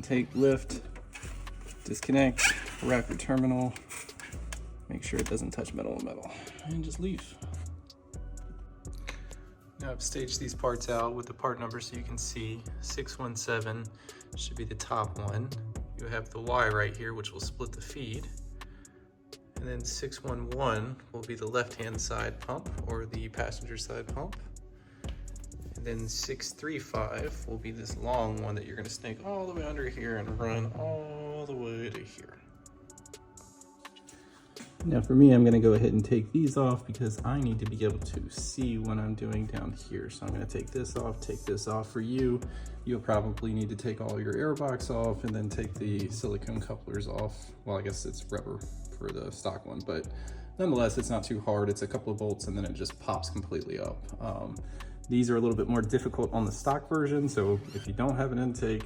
and take, lift, disconnect, wrap your terminal, make sure it doesn't touch metal to metal, and just leave. Now I've staged these parts out with the part number so you can see. 617 should be the top one. You have the Y right here, which will split the feed. And then 611 will be the left-hand side pump or the passenger side pump. And then 635 will be this long one that you're gonna snake all the way under here and run all the way to here. Now for me, I'm gonna go ahead and take these off because I need to be able to see what I'm doing down here. So I'm gonna take this off, take this off. For you, you'll probably need to take all your air box off and then take the silicone couplers off. Well, I guess it's rubber for the stock one, but nonetheless, it's not too hard. It's a couple of bolts and then it just pops completely up. These are a little bit more difficult on the stock version, so if you don't have an intake,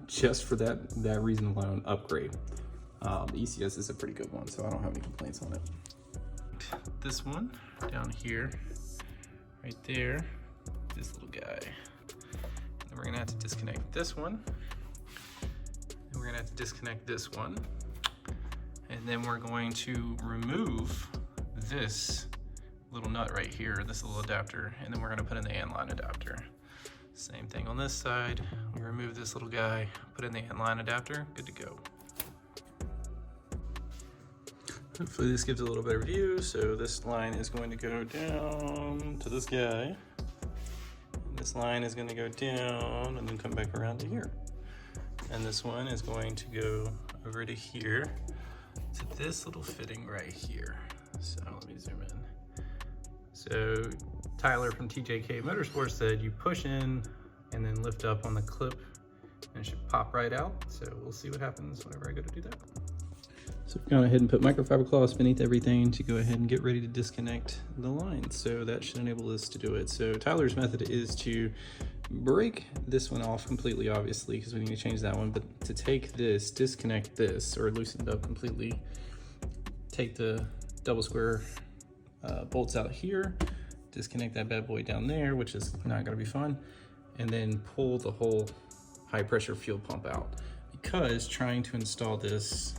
just for that reason alone, upgrade. The ECS is a pretty good one, so I don't have any complaints on it. This one down here, right there, this little guy. And we're gonna have to disconnect this one. And we're gonna have to disconnect this one. And then we're going to remove this little nut right here, this little adapter, and then we're gonna put in the inline adapter. Same thing on this side. We remove this little guy, put in the inline adapter, good to go. Hopefully this gives a little better view. So this line is going to go down to this guy. And this line is going to go down and then come back around to here. And this one is going to go over to here to this little fitting right here. So let me zoom in. So Tyler from TJK Motorsports said you push in and then lift up on the clip and it should pop right out. So we'll see what happens whenever I go to do that. So I've gone ahead and put microfiber cloths beneath everything to go ahead and get ready to disconnect the line. So that should enable us to do it. So Tyler's method is to break this one off completely, obviously, because we need to change that one. But to take this, disconnect this, or loosen it up completely, take the double square bolts out here, disconnect that bad boy down there, which is not gonna be fun, and then pull the whole high pressure fuel pump out. Because trying to install this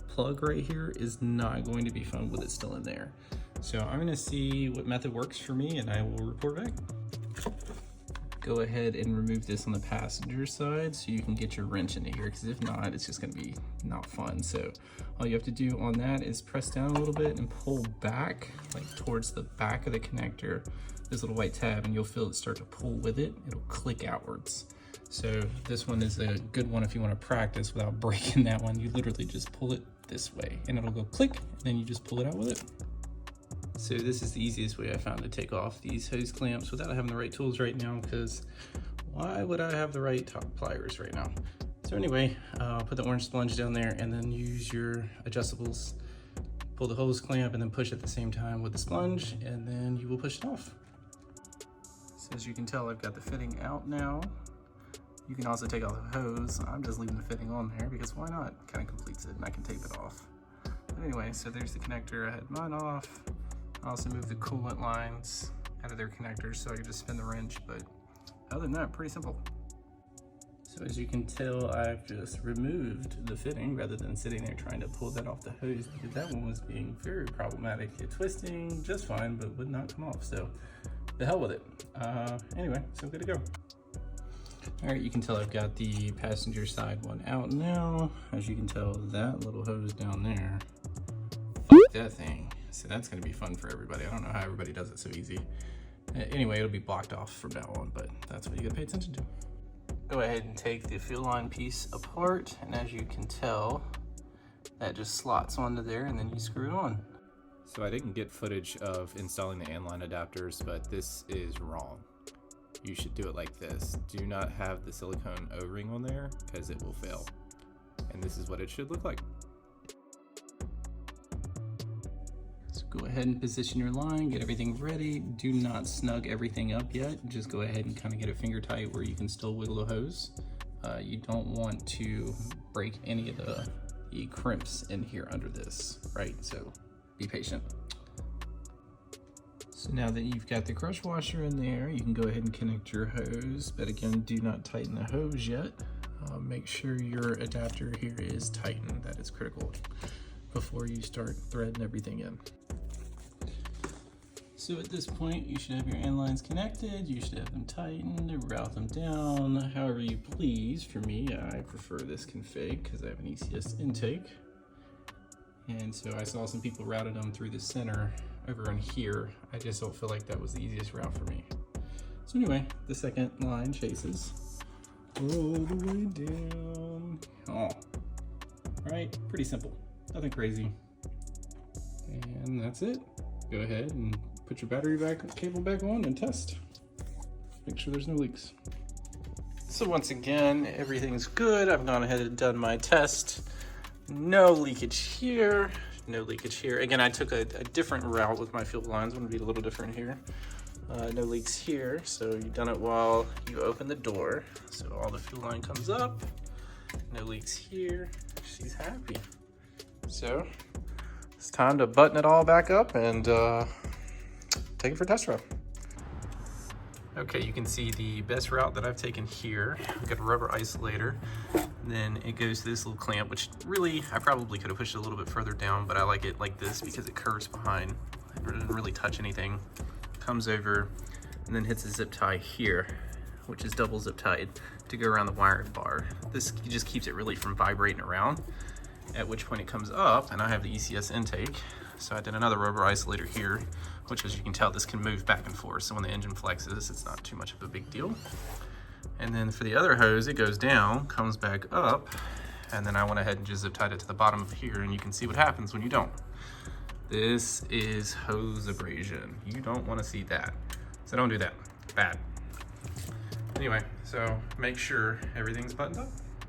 plug right here is not going to be fun with it still in there. So I'm gonna see what method works for me and I will report back. Go ahead and remove this on the passenger side so you can get your wrench into here, because if not, it's just gonna be not fun. So all you have to do on that is press down a little bit and pull back, like towards the back of the connector, this little white tab, and you'll feel it start to pull with it. It'll click outwards. So this one is a good one if you want to practice without breaking that one. You literally just pull it this way and it'll go click, and then you just pull it out with it. So this is the easiest way I found to take off these hose clamps without having the right tools right now, because why would I have the right top pliers right now? So anyway, put the orange sponge down there and then use your adjustables, pull the hose clamp and then push at the same time with the sponge, and then you will push it off. So as you can tell, I've got the fitting out now. You can also take off the hose. I'm just leaving the fitting on there because why not? Kind of completes it and I can tape it off. But anyway, so there's the connector. I had mine off. I also moved the coolant lines out of their connectors so I could just spin the wrench, but other than that, pretty simple. So as you can tell, I've just removed the fitting rather than sitting there trying to pull that off the hose, because that one was being very problematic. It twisting just fine, but would not come off. So the hell with it. Anyway, so good to go. All right, you can tell I've got the passenger side one out now. As you can tell, that little hose down there, that thing. So that's gonna be fun for everybody. I don't know how everybody does it so easy. Anyway, it'll be blocked off from now on, but that's what you gotta pay attention to. Go ahead and take the fuel line piece apart, and as you can tell, that just slots onto there and then you screw it on. So I didn't get footage of installing the inline adapters, but this is wrong. You should do it like this. Do not have the silicone O-ring on there because it will fail. And this is what it should look like. So go ahead and position your line, get everything ready. Do not snug everything up yet. Just go ahead and kind of get it finger tight where you can still wiggle the hose. You don't want to break any of the crimps in here under this, right? So be patient. So now that you've got the crush washer in there, you can go ahead and connect your hose, but again, do not tighten the hose yet. make sure your adapter here is tightened. That is critical before you start threading everything in. So at this point, you should have your end lines connected, you should have them tightened, route them down however you please. For me, I prefer this config because I have an ECS intake. And so I saw some people routed them through the center over in here. I just don't feel like that was the easiest route for me. So anyway, the second line chases all the way down. Oh, all right, pretty simple, nothing crazy. And that's it. Go ahead and put your battery cable back on and test. Make sure there's no leaks. So once again, everything's good. I've gone ahead and done my test. No leakage here, no leakage here. Again, I took a different route with my fuel lines. I'm gonna be a little different here. No leaks here, so you've done it while you open the door. So all the fuel line comes up, no leaks here. She's happy. So it's time to button it all back up and take it for a test run. Okay, you can see the best route that I've taken here. I've got a rubber isolator, then it goes to this little clamp, which really, I probably could have pushed it a little bit further down, but I like it like this because it curves behind. It doesn't really touch anything. Comes over and then hits a zip tie here, which is double zip tied to go around the wiring bar. This just keeps it really from vibrating around, at which point it comes up, and I have the ECS intake. So I did another rubber isolator here, which, as you can tell, this can move back and forth. So when the engine flexes, it's not too much of a big deal. And then for the other hose, it goes down, comes back up, and then I went ahead and just zip tied it to the bottom of here, and you can see what happens when you don't. This is hose abrasion. You don't want to see that. So don't do that. Bad. Anyway, so make sure everything's buttoned up.